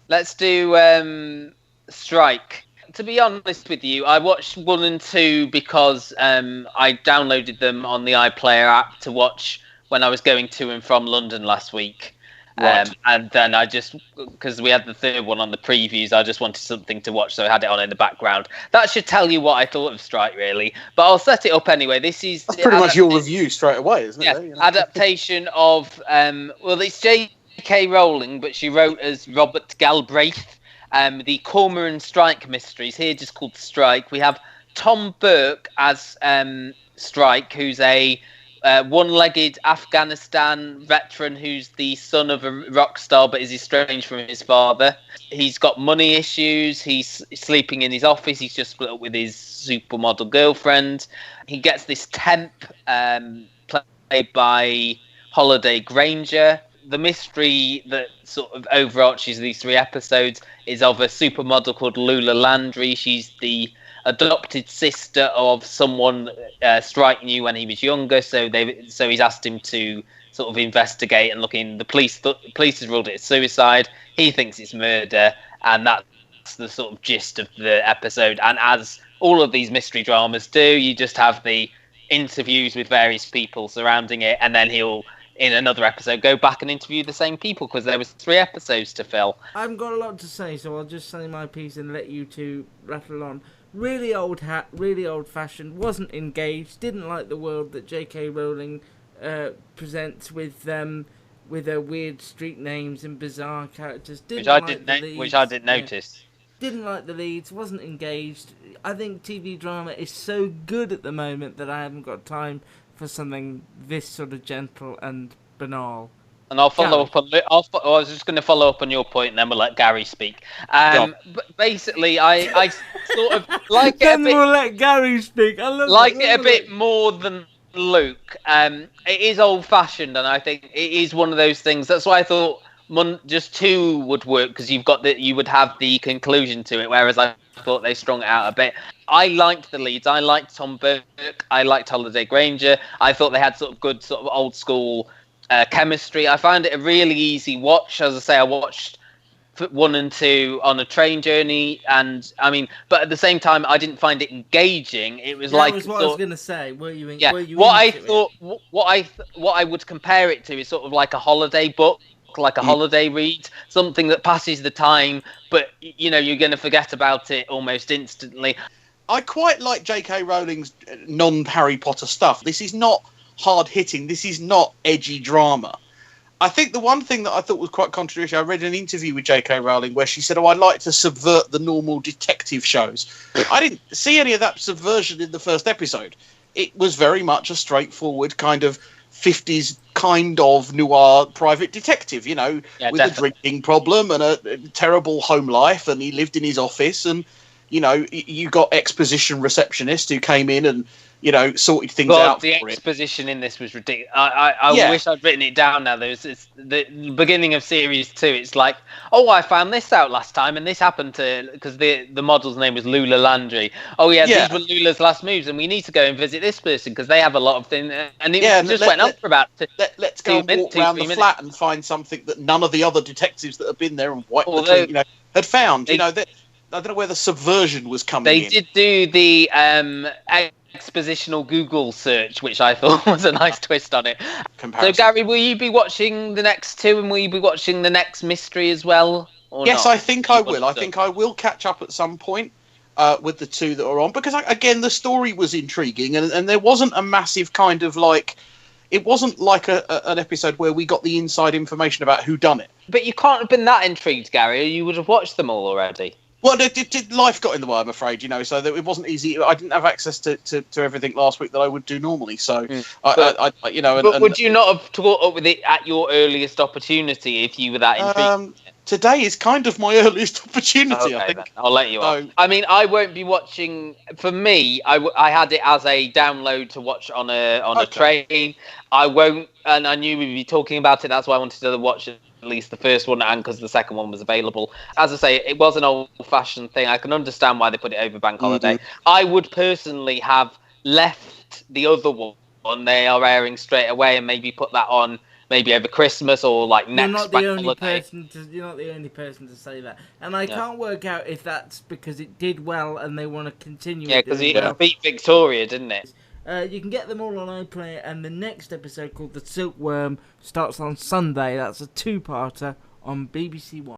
Let's do Strike. To be honest with you, I watched 1 and 2 because I downloaded them on the iPlayer app to watch when I was going to and from London last week. Right. And then I just, because we had the third one on the previews, I just wanted something to watch, so I had it on in the background. That should tell you what I thought of Strike, really. But I'll set it up anyway. That's pretty much your review straight away, isn't it? Yeah, though, you know? Adaptation of, it's JK Rowling, but she wrote as Robert Galbraith. The Cormoran Strike mysteries, here just called Strike. We have Tom Burke as Strike, who's a one-legged Afghanistan veteran who's the son of a rock star but is estranged from his father. He's got money issues. He's sleeping in his office. He's just split up with his supermodel girlfriend. He gets this temp played by Holliday, Grainger. The mystery that sort of overarches these 3 episodes is of a supermodel called Lula Landry. She's the adopted sister of someone Strike knew when he was younger, so he's asked him to sort of investigate and look in. The police has ruled it as suicide. He thinks it's murder, and that's the sort of gist of the episode. And as all of these mystery dramas do, you just have the interviews with various people surrounding it, and then he'll, in another episode, go back and interview the same people because there was 3 episodes to fill. I've got a lot to say, so I'll just say my piece and let you two rattle on. Really old hat, really old-fashioned, wasn't engaged, didn't like the world that JK Rowling presents with her weird street names and bizarre characters. Which I didn't notice. Didn't like the leads, wasn't engaged. I think TV drama is so good at the moment that I haven't got time for something this sort of gentle and banal. And I'll follow up on. I was just going to follow up on your point, and then we'll let Gary speak. But basically, I sort of like it. Then we'll let Gary speak. I love it a bit more than Luke. It is old-fashioned, and I think it is one of those things. That's why I thought just 2 would work, because you would have the conclusion to it. Whereas I thought they strung it out a bit. I liked the leads. I liked Tom Burke. I liked Holliday Grainger. I thought they had sort of good, sort of old school chemistry. I found it a really easy watch. As I say, I watched 1 and 2 on a train journey, and I mean, but at the same time, I didn't find it engaging. It was like that was what I was going to say. Were you? Yeah. Were you what I would compare it to is sort of like a holiday book, like a holiday read, something that passes the time, but you're going to forget about it almost instantly. I quite like JK Rowling's non-Harry Potter stuff. This is not hard-hitting. This is not edgy drama. I think the one thing that I thought was quite controversial, I read an interview with JK Rowling where she said, I'd like to subvert the normal detective shows. I didn't see any of that subversion in the first episode. It was very much a straightforward kind of 50s kind of noir private detective, with definitely a drinking problem and a terrible home life, and he lived in his office, and you got exposition receptionist who came in and sorted things out. The exposition in this was ridiculous. I wish I'd written it down now. There's the beginning of series 2. It's like, I found this out last time, and this happened because the model's name was Lula Landry. These were Lula's last moves, and we need to go and visit this person because they have a lot of things. And it went on for about. Let's go and walk around the flat and find something that none of the other detectives that have been there and had found. I don't know where the subversion was coming in. They did do the expositional Google search, which I thought was a nice twist on it. Comparison. So, Gary, will you be watching the next 2, and will you be watching the next mystery as well? Yes, not? I think I will. I think I will catch up at some point with the 2 that are on, because, again, the story was intriguing, and there wasn't a massive kind of it wasn't like an episode where we got the inside information about who done it. But you can't have been that intrigued, Gary, or you would have watched them all already. Well, life got in the way, I'm afraid, so that it wasn't easy. I didn't have access to everything last week that I would do normally. So, would you not have caught up with it at your earliest opportunity if you were that intrigued? Today is kind of my earliest opportunity, I think. Then. I'll let you off. I mean, I won't be watching. For me, I had it as a download to watch on a train. I won't, and I knew we'd be talking about it. That's why I wanted to watch it. At least the first one, and because the second one was available. As I say, it was an old-fashioned thing. I can understand why they put it over Bank Holiday. I would personally have left the other one. They are airing straight away, and maybe put that on maybe over Christmas or like You're next not bank the only holiday. person to. You're not the only person to say that, and I Yeah. can't work out if that's because it did well and they want to continue. Yeah, because it it well. beat Victoria, didn't it? You can get them all on iPlayer, and the next episode called The Silkworm starts on Sunday. That's a two-parter on BBC One.